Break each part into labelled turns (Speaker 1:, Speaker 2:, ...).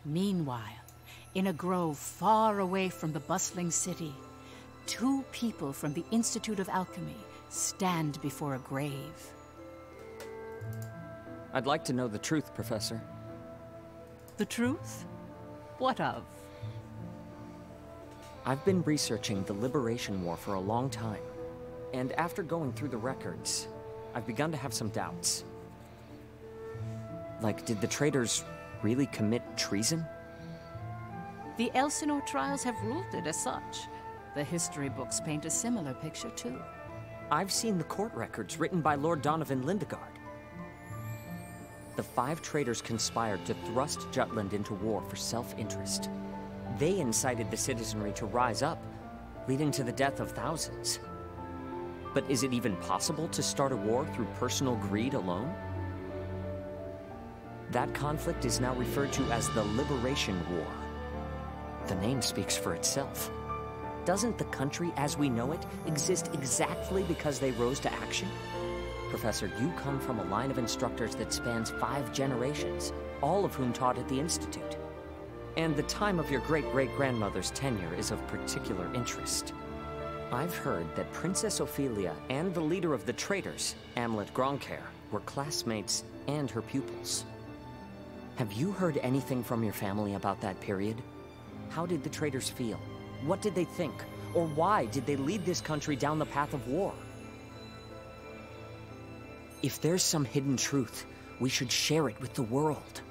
Speaker 1: Meanwhile, in a grove far away from the bustling city, two people from the Institute of Alchemy stand before a grave.
Speaker 2: I'd like to know the truth, Professor.
Speaker 1: The truth? What of?
Speaker 2: I've been researching the Liberation War for a long time, and after going through the records, I've begun to have some doubts. Like, did the traitors really commit treason?
Speaker 1: The Elsinore trials have ruled it as such. The history books paint a similar picture, too.
Speaker 2: I've seen the court records written by Lord Donovan Lindegard. The 5 traitors conspired to thrust Jutland into war for self-interest. They incited the citizenry to rise up, leading to the death of thousands. But is it even possible to start a war through personal greed alone? That conflict is now referred to as the Liberation War. The name speaks for itself. Doesn't the country as we know it exist exactly because they rose to action? Professor, you come from a line of instructors that spans 5 generations, all of whom taught at the Institute. And the time of your great-great-grandmother's tenure is of particular interest. I've heard that Princess Ophelia and the leader of the traitors, Amlet Gronkair, were classmates and her pupils. Have you heard anything from your family about that period? How did the traitors feel? What did they think? Or why did they lead this country down the path of war? If there's some hidden truth, we should share it with the world.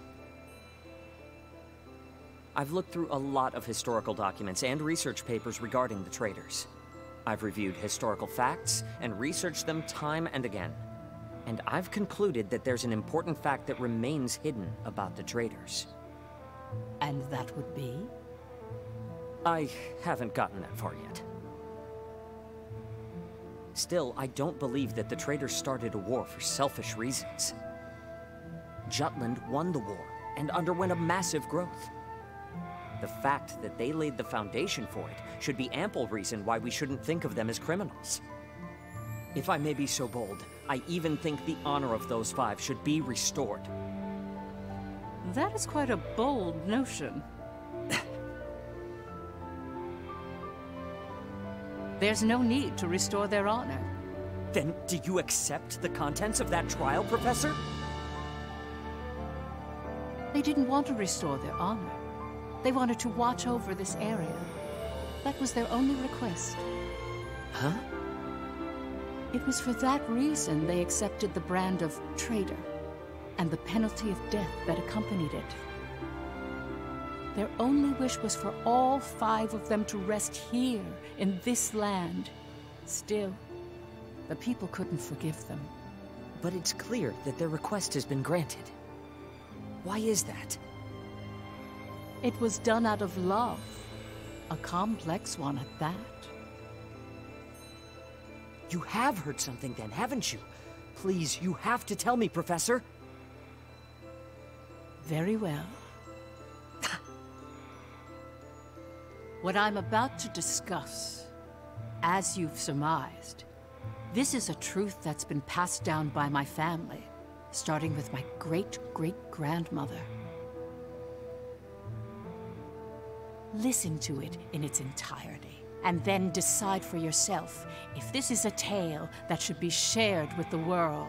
Speaker 2: I've looked through a lot of historical documents and research papers regarding the traitors. I've reviewed historical facts and researched them time and again. And I've concluded that there's an important fact that remains hidden about the traitors.
Speaker 1: And that would be?
Speaker 2: I haven't gotten that far yet. Still, I don't believe that the traitors started a war for selfish reasons. Jutland won the war and underwent a massive growth. The fact that they laid the foundation for it should be ample reason why we shouldn't think of them as criminals. If I may be so bold, I even think the honor of those 5 should be restored.
Speaker 1: That is quite a bold notion. There's no need to restore their honor.
Speaker 2: Then do you accept the contents of that trial, Professor?
Speaker 1: They didn't want to restore their honor. They wanted to watch over this area. That was their only request.
Speaker 2: Huh?
Speaker 1: It was for that reason they accepted the brand of traitor and the penalty of death that accompanied it. Their only wish was for all 5 of them to rest here in this land. Still, the people couldn't forgive them.
Speaker 2: But it's clear that their request has been granted. Why is that?
Speaker 1: It was done out of love. A complex one at that.
Speaker 2: You have heard something then, haven't you? Please, you have to tell me, Professor.
Speaker 1: Very well. What I'm about to discuss, as you've surmised, this is a truth that's been passed down by my family, starting with my great-great-grandmother. Listen to it in its entirety, and then decide for yourself if this is a tale that should be shared with the world.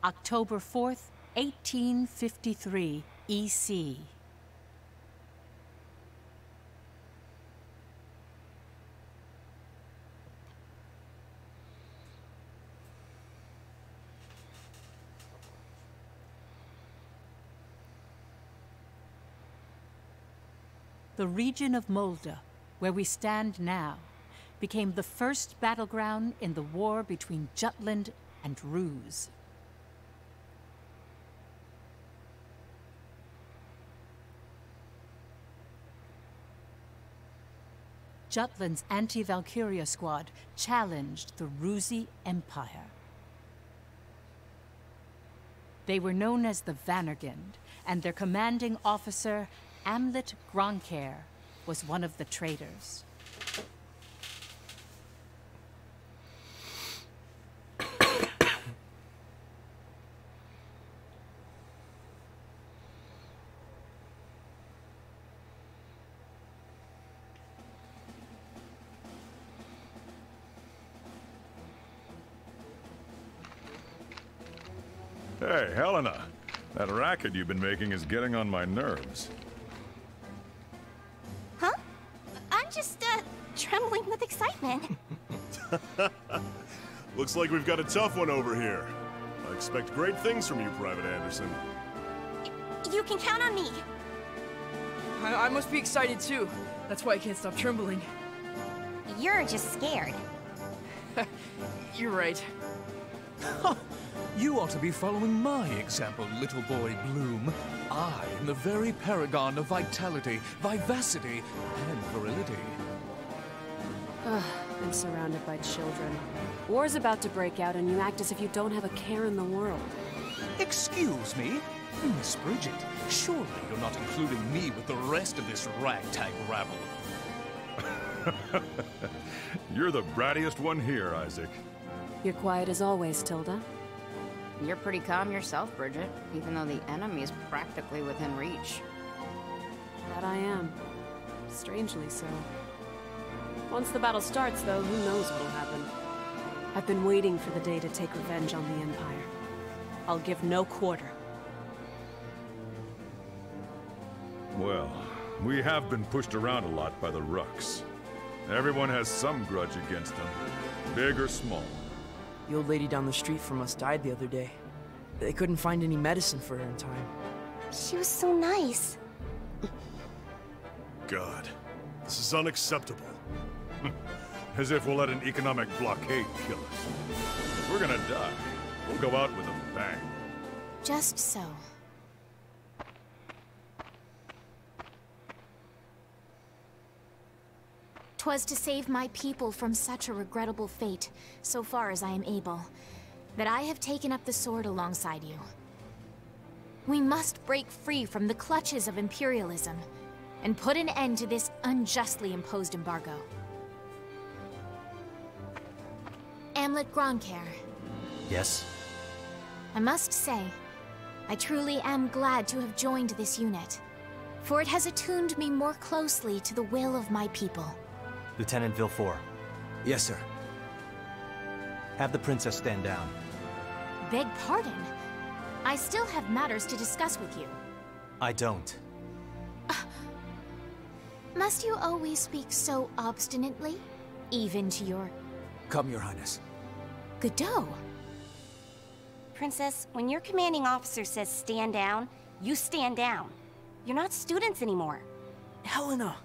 Speaker 1: October 4th, 1853, EC. The region of Molde, where we stand now, became the first battleground in the war between Jutland and Ruse. Jutland's anti-Valkyria squad challenged the Ruzi Empire. They were known as the Vannergund, and their commanding officer, Amlet Gronkair, was one of the traitors.
Speaker 3: Hey, Helena. That racket you've been making is getting on my nerves.
Speaker 4: Huh? I'm just, trembling with excitement.
Speaker 5: Looks like we've got a tough one over here. I expect great things from you, Private Anderson.
Speaker 4: You can count on me.
Speaker 6: I must be excited too. That's why I can't stop trembling.
Speaker 4: You're just scared.
Speaker 6: You're right.
Speaker 7: You ought to be following my example, little boy Bloom. I am the very paragon of vitality, vivacity, and virility.
Speaker 8: Ugh, I'm surrounded by children. War's about to break out and you act as if you don't have a care in the world.
Speaker 7: Excuse me? Miss Bridget, surely you're not including me with the rest of this ragtag rabble.
Speaker 3: You're the brattiest one here, Isaac.
Speaker 8: You're quiet as always, Tilda.
Speaker 9: You're pretty calm yourself, Bridget, even though the enemy is practically within reach.
Speaker 8: That I am. Strangely so. Once the battle starts, though, who knows what'll happen. I've been waiting for the day to take revenge on the Empire. I'll give no quarter.
Speaker 3: Well, we have been pushed around a lot by the Rucks. Everyone has some grudge against them, big or small.
Speaker 6: The old lady down the street from us died the other day. They couldn't find any medicine for her in time.
Speaker 4: She was so nice.
Speaker 5: God, this is unacceptable.
Speaker 3: As if we'll let an economic blockade kill us. If we're gonna die, we'll go out with a bang.
Speaker 4: Just so. "'Twas to save my people from such a regrettable fate, so far as I am able, that I have taken up the sword alongside you. We must break free from the clutches of imperialism, and put an end to this unjustly imposed embargo. Amlet Gronkair.
Speaker 2: Yes?
Speaker 4: I must say, I truly am glad to have joined this unit, for it has attuned me more closely to the will of my people.
Speaker 10: Lieutenant Villefort.
Speaker 11: Yes, sir.
Speaker 10: Have the princess stand down.
Speaker 4: Beg pardon? I still have matters to discuss with you.
Speaker 10: I don't.
Speaker 4: Must you always speak so obstinately? Even to your...
Speaker 11: Come, Your Highness.
Speaker 4: Godot. Princess, when your commanding officer says stand down, you stand down. You're not students anymore.
Speaker 6: Helena!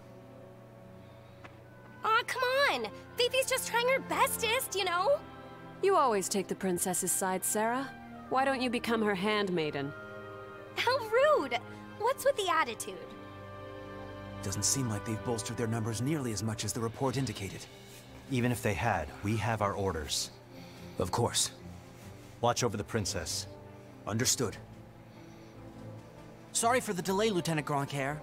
Speaker 4: Aw, come on! Fifi's just trying her bestest, you know?
Speaker 8: You always take the princess's side, Sarah. Why don't you become her handmaiden?
Speaker 4: How rude! What's with the attitude?
Speaker 11: Doesn't seem like they've bolstered their numbers nearly as much as the report indicated.
Speaker 10: Even if they had, we have our orders.
Speaker 11: Of course.
Speaker 10: Watch over the princess.
Speaker 11: Understood.
Speaker 6: Sorry for the delay, Lieutenant Gronkair.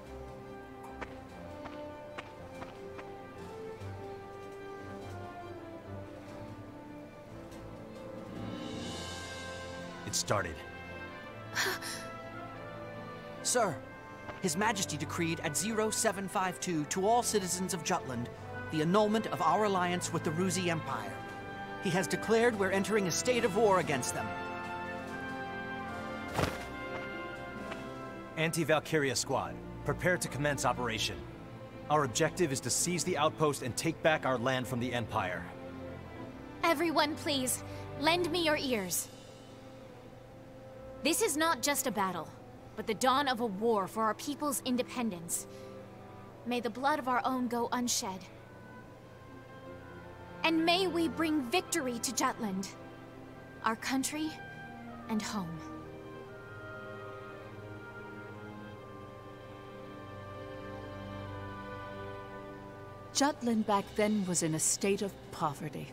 Speaker 10: It started.
Speaker 6: Sir, His Majesty decreed at 0752 to all citizens of Jutland the annulment of our alliance with the Ruzi Empire. He has declared we're entering a state of war against them.
Speaker 10: Anti-Valkyria squad, prepare to commence operation. Our objective is to seize the outpost and take back our land from the Empire.
Speaker 4: Everyone, please, lend me your ears. This is not just a battle, but the dawn of a war for our people's independence. May the blood of our own go unshed. And may we bring victory to Jutland, our country and home.
Speaker 1: Jutland back then was in a state of poverty.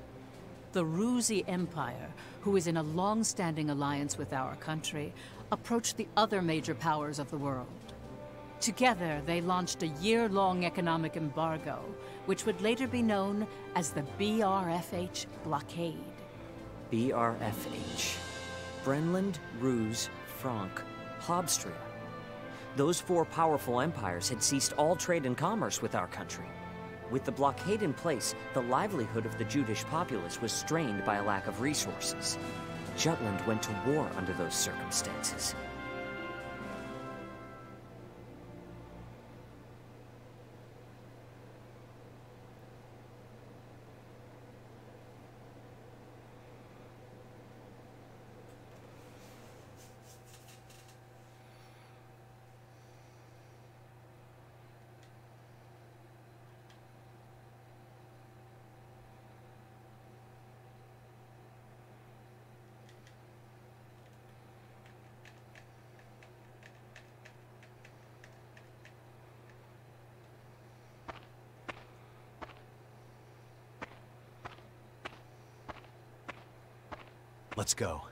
Speaker 1: The Ruzi Empire, who is in a long-standing alliance with our country, approached the other major powers of the world. Together, they launched a year-long economic embargo, which would later be known as the BRFH blockade.
Speaker 2: BRFH. Brenland, Ruse, Frank, Hobstria. Those four powerful empires had ceased all trade and commerce with our country. With the blockade in place, the livelihood of the Judish populace was strained by a lack of resources. Jutland went to war under those circumstances.
Speaker 10: Let's go.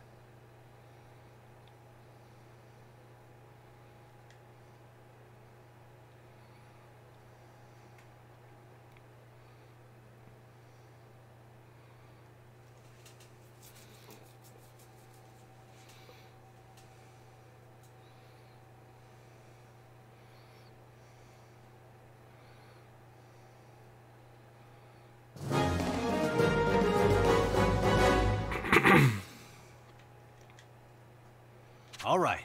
Speaker 10: All right.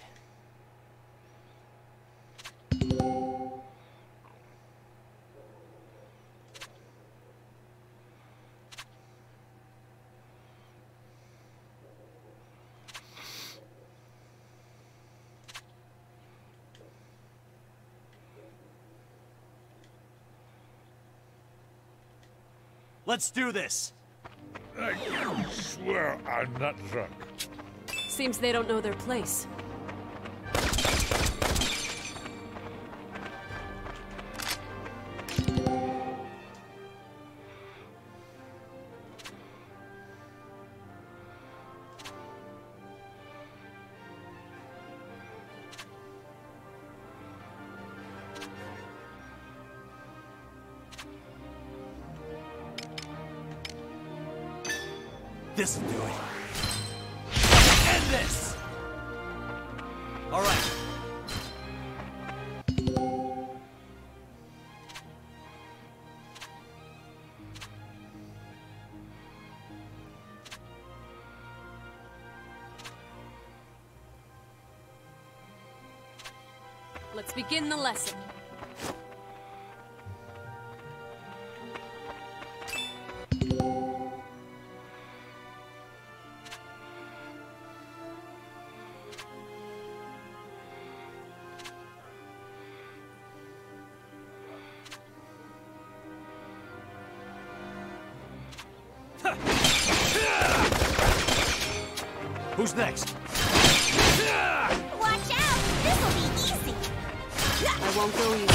Speaker 10: Let's do this.
Speaker 3: I swear I'm not drunk.
Speaker 8: Seems they don't know their place.
Speaker 10: This'll do it. And this! All right.
Speaker 8: Let's begin the lesson.
Speaker 10: Who's next?
Speaker 4: Watch out! This'll be easy!
Speaker 8: I won't go easy.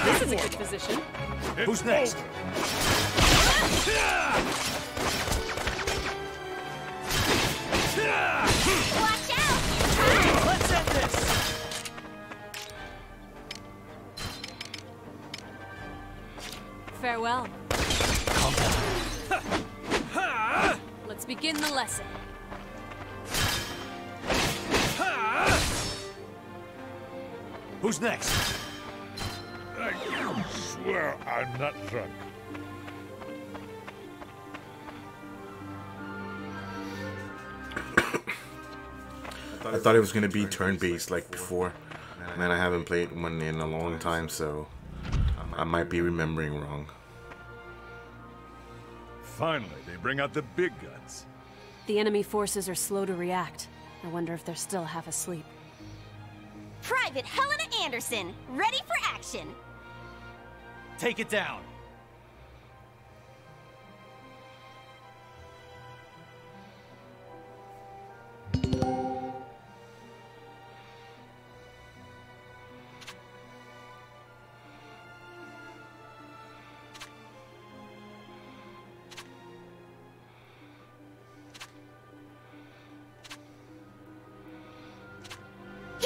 Speaker 8: This is a good position.
Speaker 10: Who's next?
Speaker 4: Watch out!
Speaker 10: Let's end this!
Speaker 8: Farewell.
Speaker 10: Calm down.
Speaker 8: Let's begin the lesson.
Speaker 10: Who's next?
Speaker 3: I swear I'm not drunk.
Speaker 12: I thought it was gonna be turn-based like before. Man, I haven't played one in a long time, so I might be remembering wrong.
Speaker 3: Finally, they bring out the big guns.
Speaker 8: The enemy forces are slow to react. I wonder if they're still half asleep.
Speaker 13: Private Helena Anderson, ready for action.
Speaker 10: Take it down.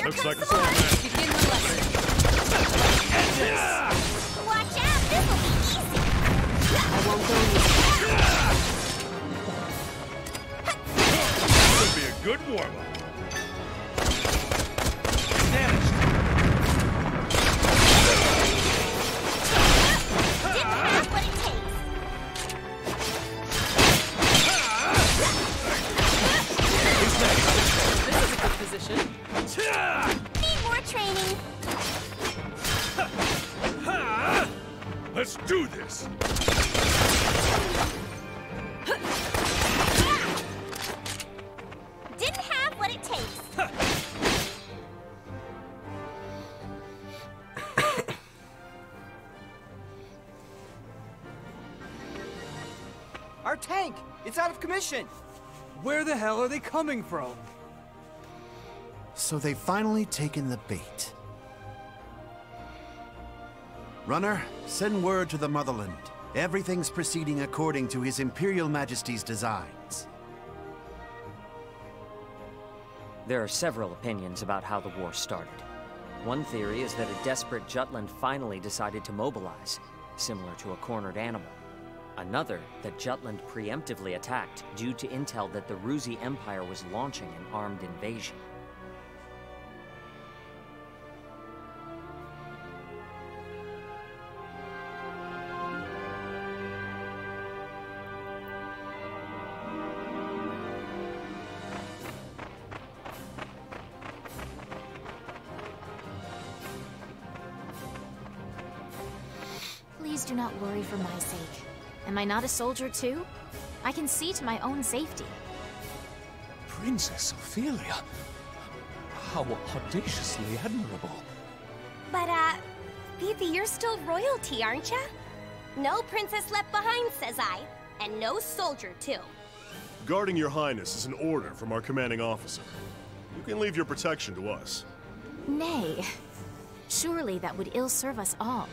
Speaker 3: Looks like it's all man.
Speaker 8: Begin the lesson.
Speaker 13: Watch out, this will be easy.
Speaker 8: I won't go easy.
Speaker 3: Could be a good warm-up.
Speaker 13: Need more training.
Speaker 3: Let's do this!
Speaker 13: Didn't have what it takes.
Speaker 6: Our tank! It's out of commission!
Speaker 7: Where the hell are they coming from?
Speaker 11: So they've finally taken the bait. Runner, send word to the Motherland. Everything's proceeding according to His Imperial Majesty's designs.
Speaker 2: There are several opinions about how the war started. One theory is that a desperate Jutland finally decided to mobilize, similar to a cornered animal. Another, that Jutland preemptively attacked due to intel that the Ruzi Empire was launching an armed invasion.
Speaker 4: Please do not worry for my sake. Am I not a soldier too? I can see to my own safety.
Speaker 7: Princess Ophelia? How audaciously admirable.
Speaker 13: But, Fifi, you're still royalty, aren't ya? No princess left behind, says I. And no soldier, too.
Speaker 5: Guarding your highness is an order from our commanding officer. You can leave your protection to us.
Speaker 4: Nay. Surely that would ill serve us all.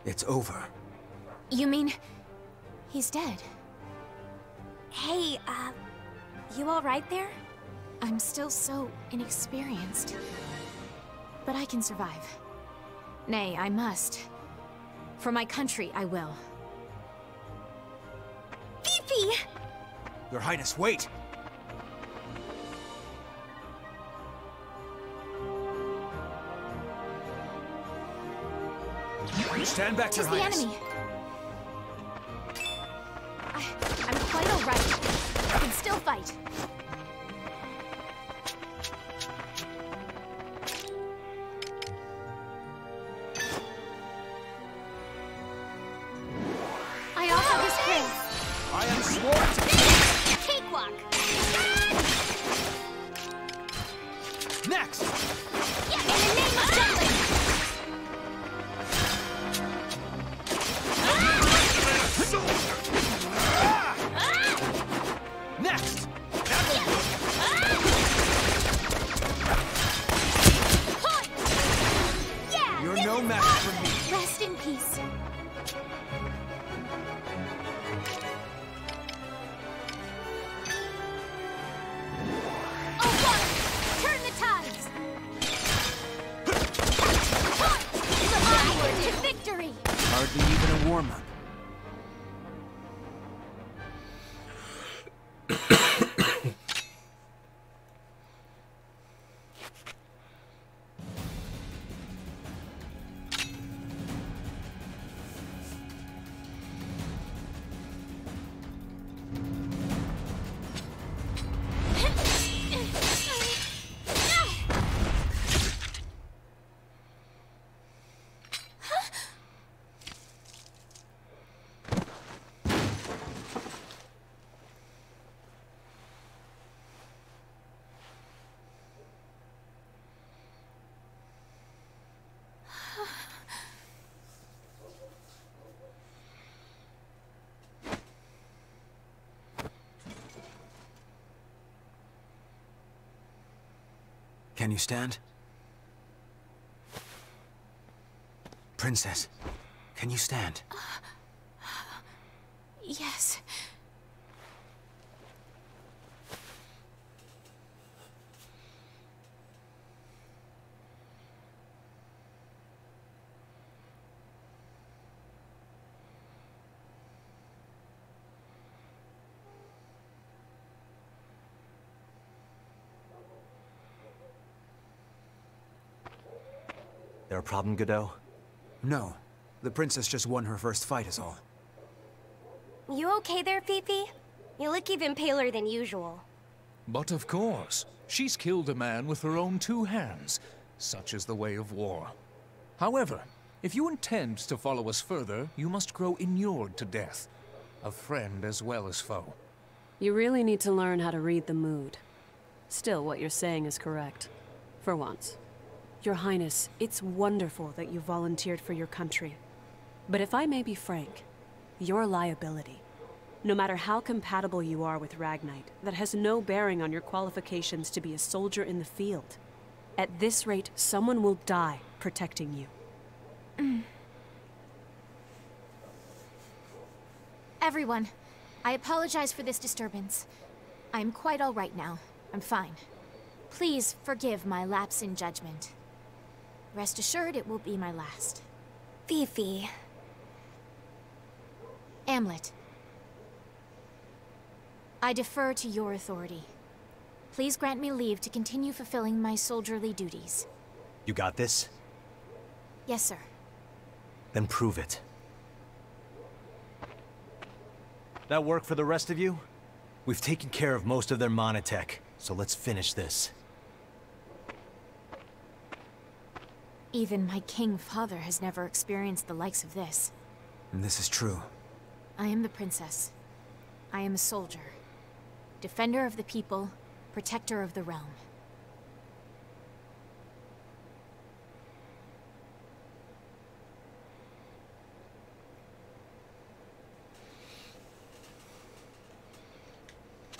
Speaker 11: It's over.
Speaker 4: You mean... he's dead?
Speaker 13: Hey, you all right there?
Speaker 4: I'm still so inexperienced. But I can survive. Nay, I must. For my country, I will.
Speaker 13: Fifi!
Speaker 11: Your Highness, wait! Stand back, Your
Speaker 4: Tis the
Speaker 11: Highness.
Speaker 4: enemy. I'm quite all right. I can still fight. I offer this praise.
Speaker 11: I am sworn to...
Speaker 13: Cakewalk!
Speaker 11: Next!
Speaker 13: Yeah, in the name of Jutland!
Speaker 11: Next!
Speaker 13: Yeah,
Speaker 11: You're
Speaker 13: this
Speaker 11: no
Speaker 13: is
Speaker 11: match
Speaker 13: awesome.
Speaker 11: for me.
Speaker 4: Rest in peace.
Speaker 13: Oh, water! Turn the tides!
Speaker 4: Onward to victory!
Speaker 11: Hardly even a warm-up. Can you stand? Princess, can you stand?
Speaker 4: Yes.
Speaker 10: There a problem, Godot?
Speaker 14: No. The princess just won her first fight is all.
Speaker 13: You okay there, Fifi? You look even paler than usual.
Speaker 7: But of course, she's killed a man with her own 2 hands. Such is the way of war. However, if you intend to follow us further, you must grow inured to death. A friend as well as foe.
Speaker 8: You really need to learn how to read the mood. Still, what you're saying is correct. For once. Your Highness, it's wonderful that you volunteered for your country. But if I may be frank, you're a liability. No matter how compatible you are with Ragnite, that has no bearing on your qualifications to be a soldier in the field. At this rate, someone will die protecting you.
Speaker 4: Everyone, I apologize for this disturbance. I'm quite all right now. I'm fine. Please forgive my lapse in judgment. Rest assured it will be my last.
Speaker 13: Fifi.
Speaker 4: Amlet. I defer to your authority. Please grant me leave to continue fulfilling my soldierly duties.
Speaker 10: You got this?
Speaker 4: Yes, sir.
Speaker 10: Then prove it. That work for the rest of you? We've taken care of most of their monotech, so let's finish this.
Speaker 4: Even my king father has never experienced the likes of this.
Speaker 14: And this is true.
Speaker 4: I am the princess. I am a soldier. Defender of the people, protector of the realm.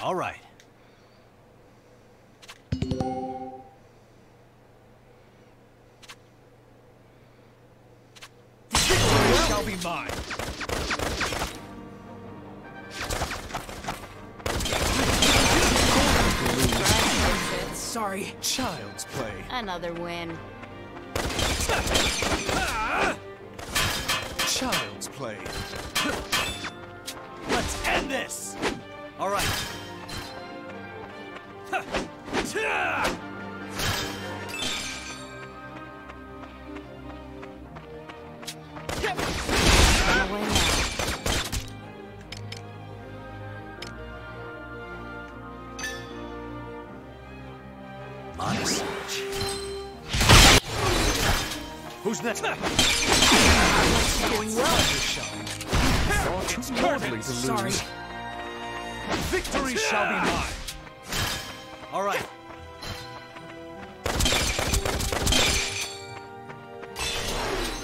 Speaker 10: All right.
Speaker 7: Victory shall be mine.
Speaker 8: Sorry.
Speaker 7: Child's play.
Speaker 9: Another win.
Speaker 7: Child's play.
Speaker 10: Let's end this! All right. Who's next?
Speaker 7: Doing well. It's hardly to lose.
Speaker 8: Sorry.
Speaker 7: Victory shall be mine.
Speaker 10: All right.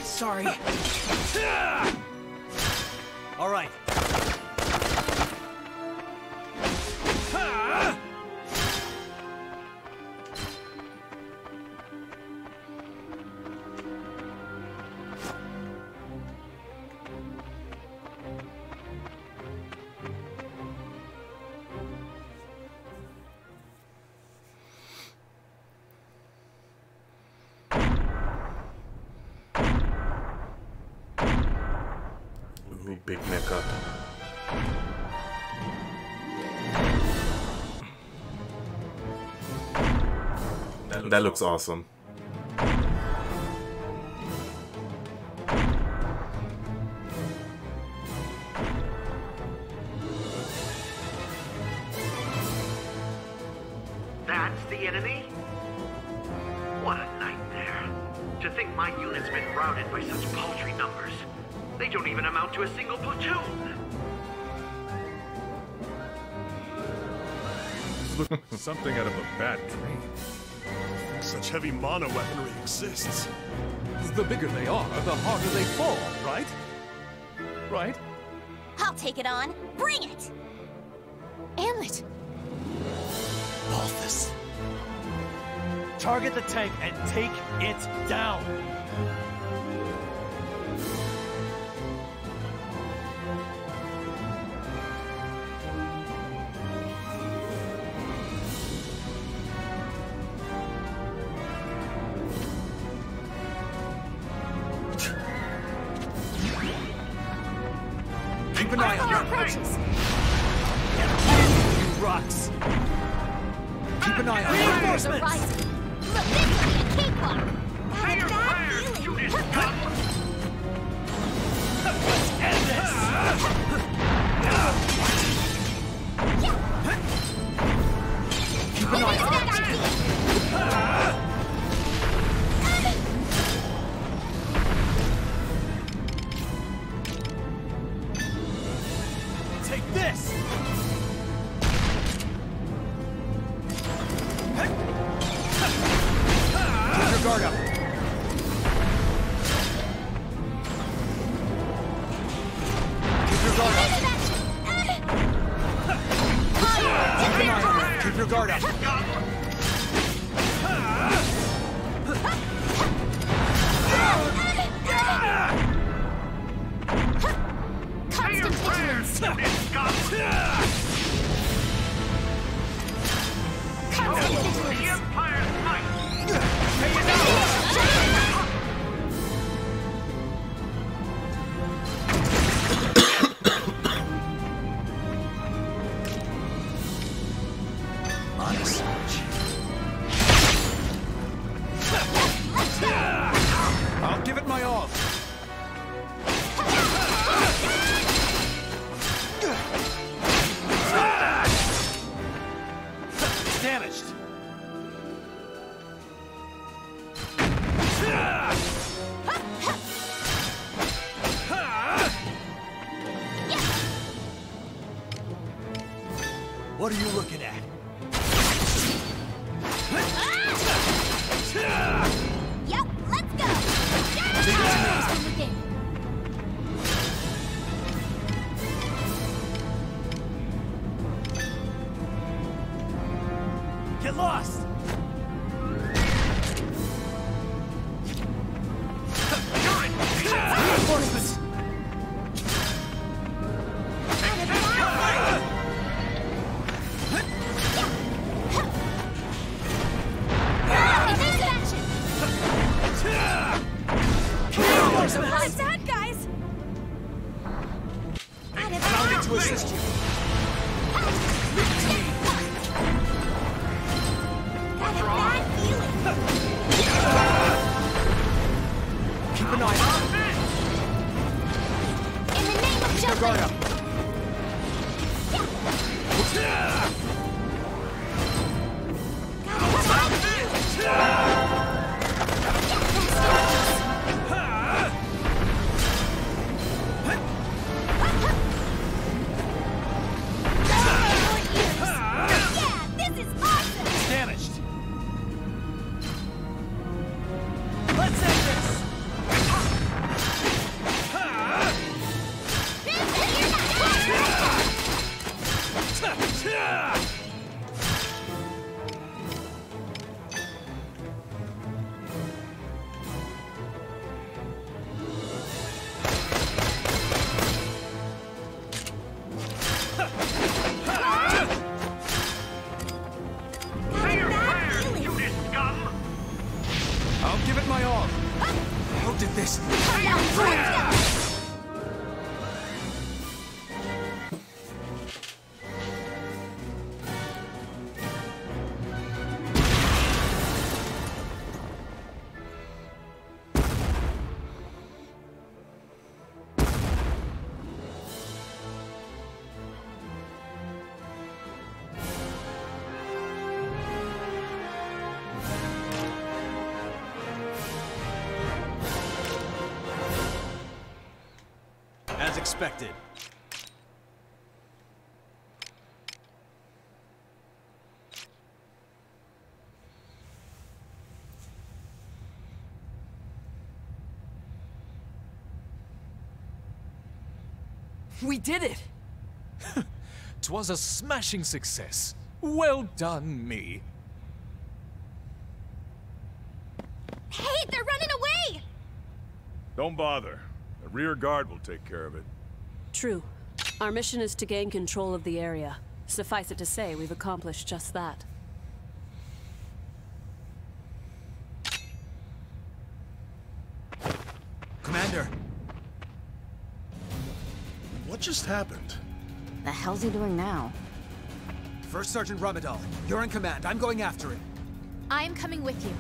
Speaker 8: Sorry.
Speaker 10: All right.
Speaker 12: Big mecha. That looks awesome.
Speaker 15: That's the enemy? What a nightmare. To think my unit's been routed by such paltry numbers. They don't even amount to a single platoon.
Speaker 3: Something out of a bad dream.
Speaker 5: Such heavy mono weaponry exists.
Speaker 7: The bigger they are, the harder they fall, right? Right?
Speaker 13: I'll take it on. Bring it!
Speaker 4: Amlet!
Speaker 10: Balthus. Target the tank and take it down.
Speaker 7: Keep an eye on your approaches.
Speaker 10: You rocks. Keep an eye on
Speaker 4: Reinforcements! Look, this like a cakewalk!
Speaker 15: Say your prayers, you scum! Let's end this!
Speaker 6: Keep an eye on
Speaker 10: Take this! Keep your guard up. Keep your guard up. Keep your guard up.
Speaker 15: Constant vigilance!
Speaker 4: Constant vigilance!
Speaker 15: The Empire's might!
Speaker 10: I'll give it my all. Damaged. What are you looking at?
Speaker 13: Yep, let's go!
Speaker 4: From within.
Speaker 10: Get lost! Reinforcements!
Speaker 13: What's that, guys?
Speaker 10: Allow me to assist you. Keep an eye on it.
Speaker 4: In the name of
Speaker 10: Keep your guard up.
Speaker 13: Yeah, this is awesome!
Speaker 10: Damaged. Let's end this.
Speaker 15: Say your prayers, you scum!
Speaker 10: I'll give it my all. How did this? As expected.
Speaker 6: We did it!
Speaker 7: 'Twas a smashing success. Well done, me.
Speaker 13: Hey, they're running away!
Speaker 3: Don't bother. The rear guard will take care of it.
Speaker 8: True. Our mission is to gain control of the area. Suffice it to say, we've accomplished just that.
Speaker 14: Commander!
Speaker 5: What just happened?
Speaker 9: The hell's he doing now?
Speaker 14: First Sergeant Ramadal, you're in command. I'm going after him.
Speaker 4: I am coming with you.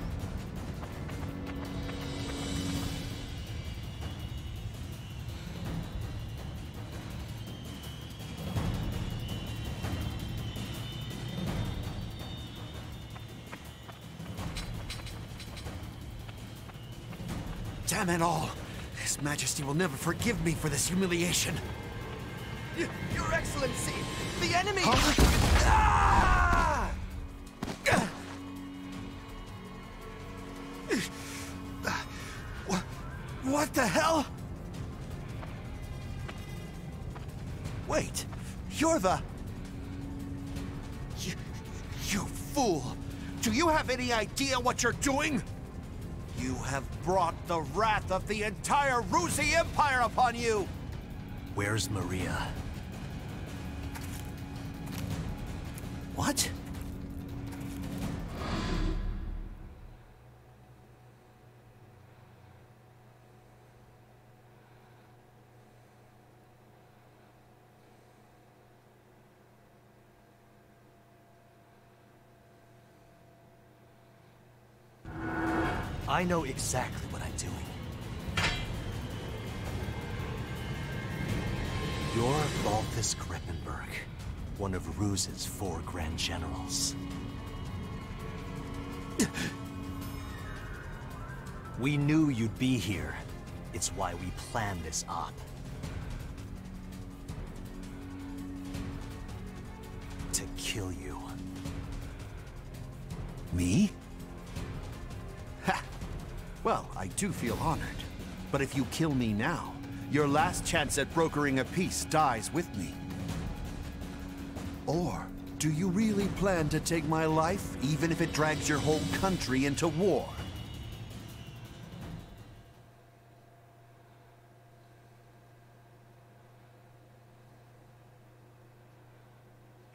Speaker 11: Damn it all! His Majesty will never forgive me for this humiliation.
Speaker 6: Your Excellency! The enemy!
Speaker 11: Ah! What the hell? Wait, you're the... You fool! Do you have any idea what you're doing? You have brought the wrath of the entire Ruzi Empire upon you!
Speaker 10: Where's Maria?
Speaker 11: What?
Speaker 10: I know exactly what I'm doing. You're Balthus Grippenberg, one of Ruze's 4 Grand Generals. We knew you'd be here. It's why we planned this op. To kill you.
Speaker 11: Me? Ha! Well, I do feel honored. But if you kill me now, your last chance at brokering a peace dies with me. Or do you really plan to take my life, even if it drags your whole country into war?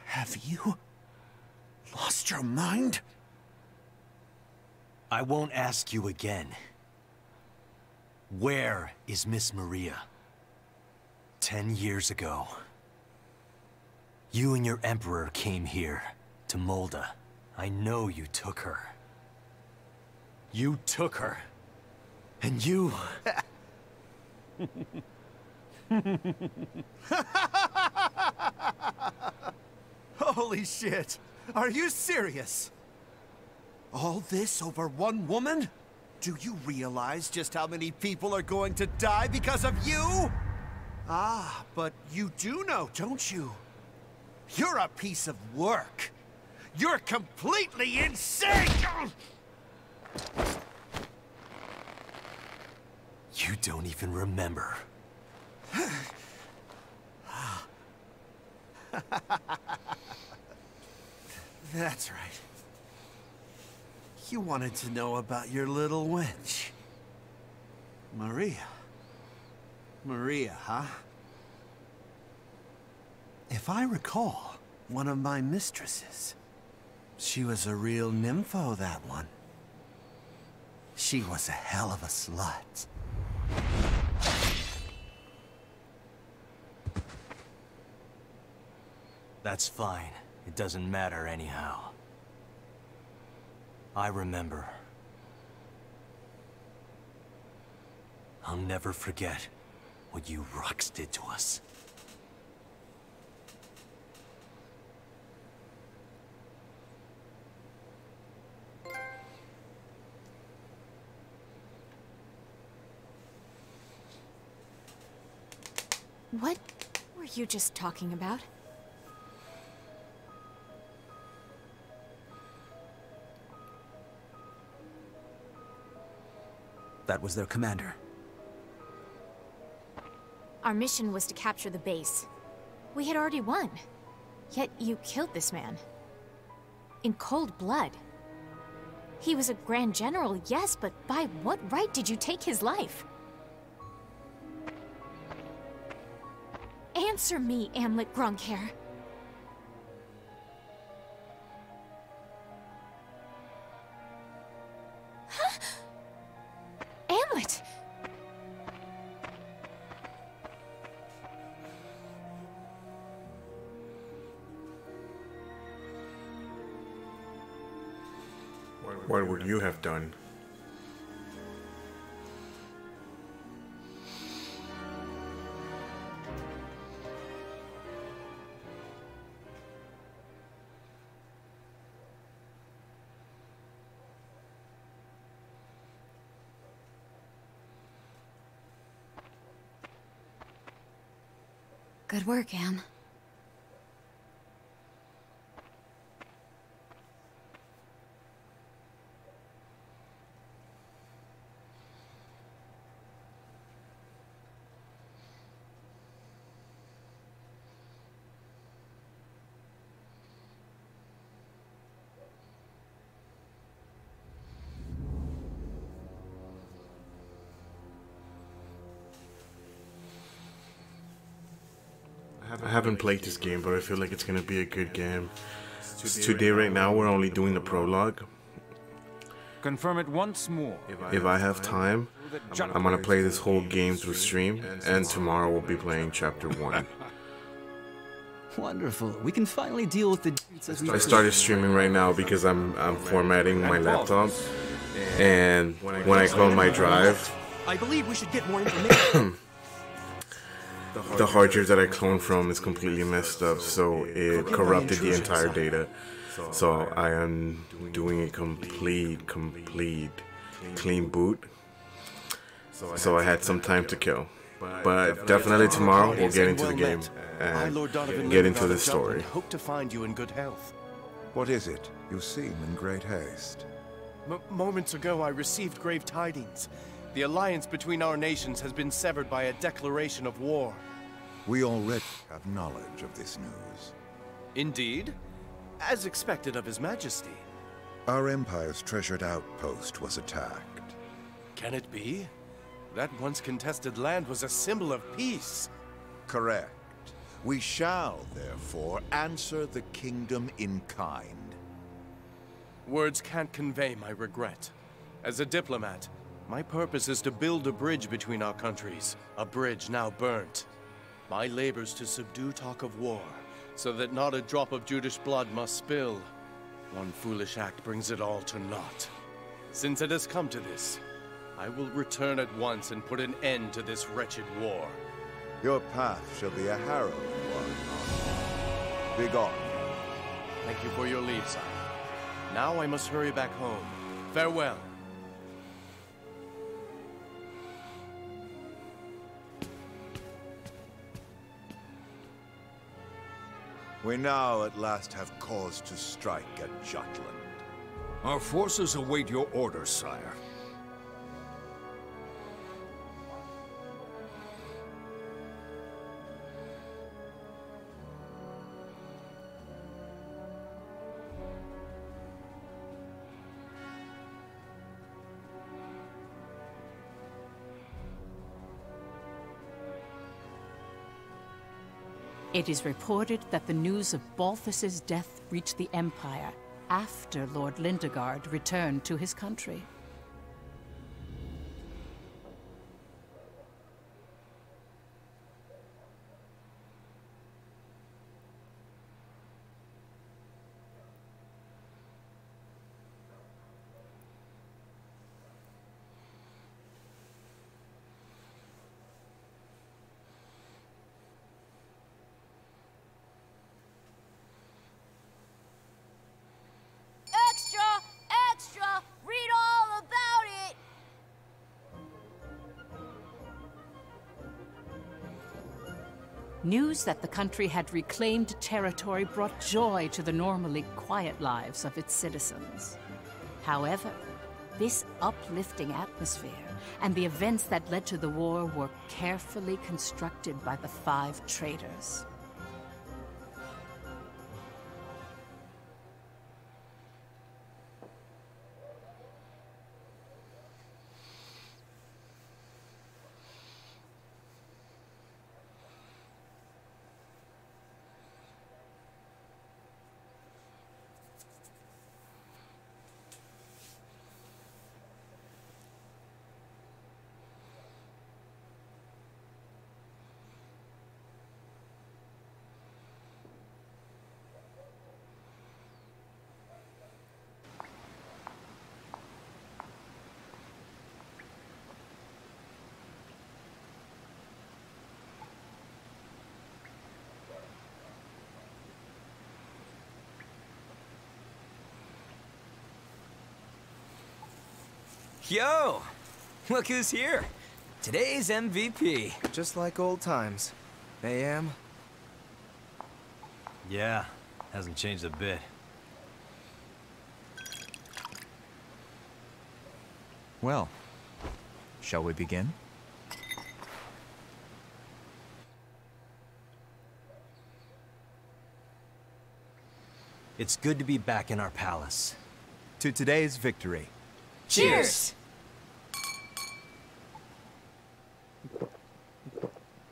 Speaker 11: Have you lost your mind?
Speaker 10: I won't ask you again. Where is Miss Maria? 10 years ago, you and your Emperor came here, to Molda. I know you took her. You took her. And you...
Speaker 11: Holy shit! Are you serious? All this over one woman? Do you realize just how many people are going to die because of you? Ah, but you do know, don't you? You're a piece of work. You're completely insane!
Speaker 10: You don't even remember.
Speaker 11: That's right. You wanted to know about your little wench. Maria. Maria, huh? If I recall, one of my mistresses. She was a real nympho, that one. She was a hell of a slut.
Speaker 10: That's fine. It doesn't matter anyhow. I remember. I'll never forget what you Rux did to us.
Speaker 4: What were you just talking about?
Speaker 14: That was their commander.
Speaker 4: Our mission was to capture the base. We had already won. Yet you killed this man. In cold blood. He was a Grand General, yes, but by what right did you take his life? Answer me, Amlet Grunkhair. Huh? Amlet!
Speaker 12: What would you have done?
Speaker 16: Good work, Anne.
Speaker 12: I haven't played this game, but I feel like it's gonna be a good game. Today, right now, we're only doing the prologue.
Speaker 17: Confirm it once more.
Speaker 12: If I have time, I'm gonna play this whole game through stream, and tomorrow we'll be playing Chapter 1.
Speaker 18: Wonderful. We can finally deal with the...
Speaker 12: I started streaming right now because I'm formatting my laptop, and when I clone my drive,
Speaker 6: I believe we should get more information.
Speaker 12: the hard drive that I cloned from is completely messed up, so it corrupted the entire data. So I am doing a complete clean boot. So I had some time to kill. But definitely tomorrow we'll get into the game and get into the story.
Speaker 19: Hope to find you in good health.
Speaker 20: What is it? You seem in great haste.
Speaker 19: Moments ago I received grave tidings. The alliance between our nations has been severed by a declaration of war.
Speaker 20: We already have knowledge of this news.
Speaker 19: Indeed? As expected of His Majesty.
Speaker 20: Our Empire's treasured outpost was attacked.
Speaker 19: Can it be? That once contested land was a symbol of peace.
Speaker 20: Correct. We shall, therefore, answer the kingdom in kind.
Speaker 19: Words can't convey my regret. As a diplomat, my purpose is to build a bridge between our countries, a bridge now burnt. My labors to subdue talk of war, so that not a drop of Judish blood must spill. One foolish act brings it all to naught. Since it has come to this, I will return at once and put an end to this wretched war.
Speaker 20: Your path shall be a harrowing one. Begone.
Speaker 19: Thank you for your leave, sire. Now I must hurry back home. Farewell.
Speaker 20: We now at last have cause to strike at Jutland.
Speaker 21: Our forces await your orders, sire.
Speaker 1: It is reported that the news of Balthus's death reached the Empire after Lord Lindegard returned to his country. News that the country had reclaimed territory brought joy to the normally quiet lives of its citizens. However, this uplifting atmosphere and the events that led to the war were carefully constructed by the 5 traitors.
Speaker 22: Yo! Look who's here. Today's MVP.
Speaker 23: Just like old times. AM,
Speaker 10: Yeah, hasn't changed a bit.
Speaker 2: Well, shall we begin?
Speaker 10: It's good to be back in our palace.
Speaker 2: To today's victory.
Speaker 10: Cheers!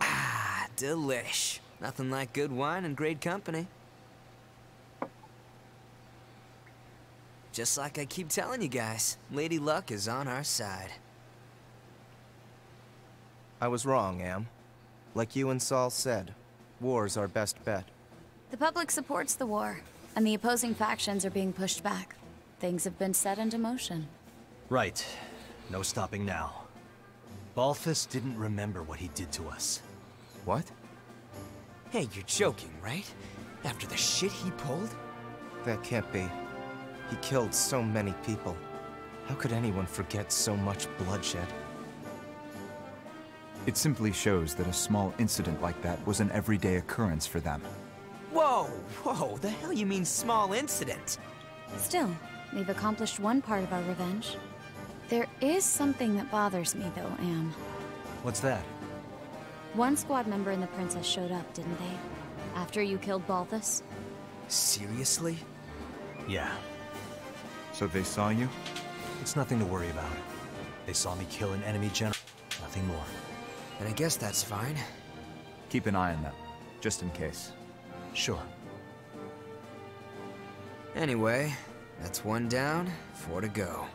Speaker 22: Ah, delish. Nothing like good wine and great company. Just like I keep telling you guys, Lady Luck is on our side.
Speaker 16: I was wrong, Am. Like you and Saul said, war's our best bet.
Speaker 23: The public supports the war, and the opposing factions are being pushed back. Things have been set into motion.
Speaker 10: Right. No stopping now. Balthus didn't remember what he did to us.
Speaker 16: What?
Speaker 22: Hey, you're joking, right? After the shit he pulled?
Speaker 16: That can't be. He killed so many people. How could anyone forget so much bloodshed?
Speaker 2: It simply shows that a small incident like that was an everyday occurrence for them.
Speaker 22: Whoa, whoa, the hell you mean small incident?
Speaker 23: Still, we've accomplished one part of our revenge. There is something that bothers me, though, Am.
Speaker 10: What's that?
Speaker 23: One squad member and the princess showed up, didn't they? After you killed Balthus?
Speaker 22: Seriously?
Speaker 10: Yeah.
Speaker 2: So they saw you?
Speaker 10: It's nothing to worry about. They saw me kill an enemy general. Nothing more.
Speaker 22: And I guess that's fine.
Speaker 2: Keep an eye on them, just in case.
Speaker 10: Sure.
Speaker 22: Anyway, that's one down, 4 to go.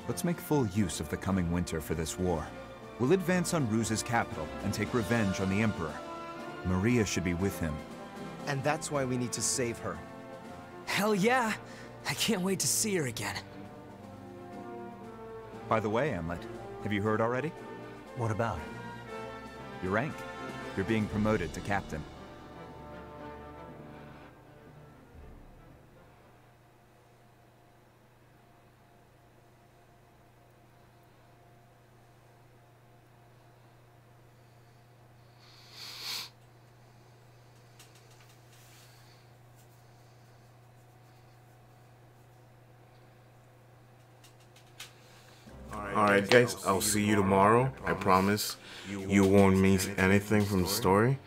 Speaker 2: Let's make full use of the coming winter for this war. We'll advance on Ruse's capital and take revenge on the Emperor. Maria should be with him.
Speaker 16: And that's why we need to save her.
Speaker 22: Hell yeah! I can't wait to see her again.
Speaker 2: By the way, Amlet, have you heard already?
Speaker 10: What about?
Speaker 2: Your rank. You're being promoted to captain.
Speaker 12: Alright guys, I'll see you tomorrow. I promise. You won't miss anything from the story.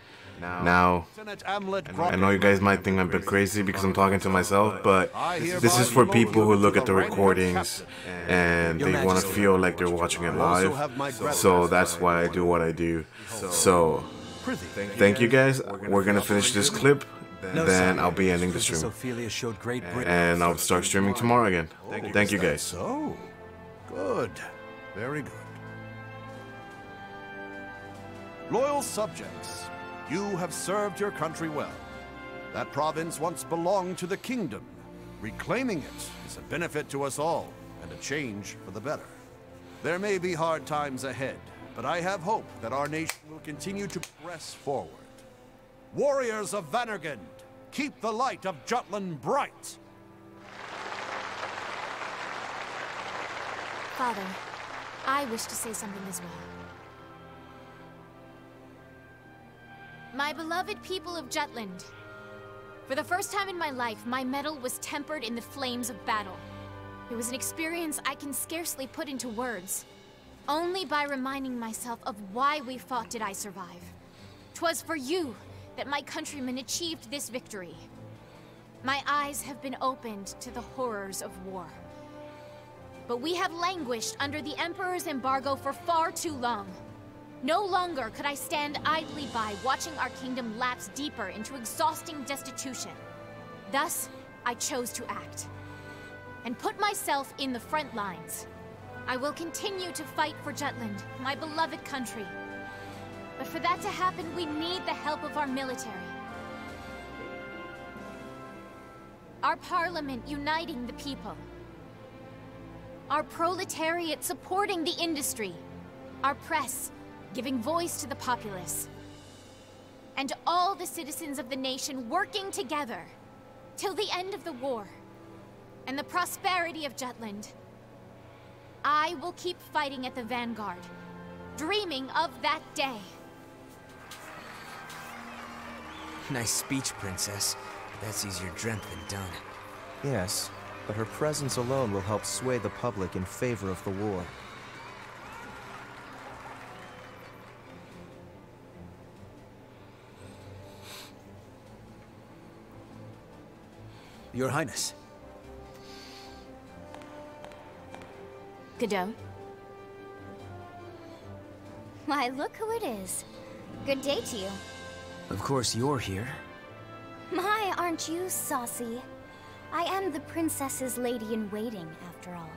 Speaker 12: Now, I know you guys might think I'm a bit crazy because I'm talking to myself, but this is for people who look at the recordings and they want to feel like they're watching it live. So that's why I do what I do. So, thank you guys. We're gonna finish this clip, then I'll be ending the stream. And I'll start streaming tomorrow again. Thank you guys.
Speaker 20: So, good. Very good. Loyal subjects, you have served your country well. That province once belonged to the kingdom. Reclaiming it is a benefit to us all, and a change for the better. There may be hard times ahead, but I have hope that our nation will continue to press forward. Warriors of Vanergund, keep the light of Jutland bright!
Speaker 4: Father, I wish to say something as well. My beloved people of Jutland, for the first time in my life, my mettle was tempered in the flames of battle. It was an experience I can scarcely put into words. Only by reminding myself of why we fought did I survive. 'Twas for you that my countrymen achieved this victory. My eyes have been opened to the horrors of war. But we have languished under the Emperor's embargo for far too long. No longer could I stand idly by watching our kingdom lapse deeper into exhausting destitution. Thus, I chose to act and put myself in the front lines. I will continue to fight for Jutland, my beloved country. But for that to happen, we need the help of our military. Our parliament uniting the people. Our proletariat supporting the industry. Our press giving voice to the populace. And all the citizens of the nation working together till the end of the war and the prosperity of Jutland. I will keep fighting at the vanguard, dreaming of that day.
Speaker 22: Nice speech, Princess. That's easier dreamt than done.
Speaker 16: Yes, but her presence alone will help sway the public in favor of the war.
Speaker 14: Your Highness.
Speaker 4: Godot?
Speaker 7: Why, look who it is. Good day to you.
Speaker 14: Of course you're here.
Speaker 7: My, aren't you saucy? I am the princess's lady-in-waiting, after all.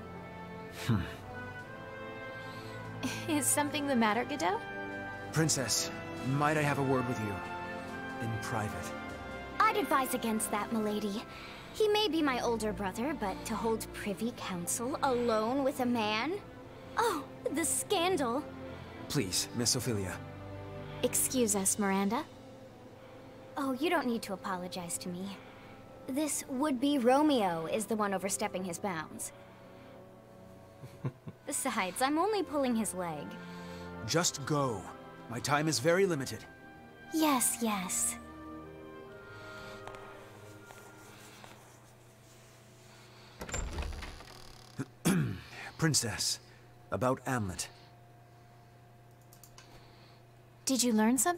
Speaker 4: Is something the matter, Godot?
Speaker 14: Princess, might I have a word with you? In private.
Speaker 7: I'd advise against that, milady. He may be my older brother, but to hold privy council alone with a man? Oh, the scandal.
Speaker 14: Please, Miss Ophelia.
Speaker 4: Excuse us, Miranda.
Speaker 7: Oh, you don't need to apologize to me. This would-be Romeo is the one overstepping his bounds. Besides, I'm only pulling his leg.
Speaker 14: Just go. My time is very limited.
Speaker 7: Yes, yes.
Speaker 14: Princess, about Amlet.
Speaker 4: Did you learn some?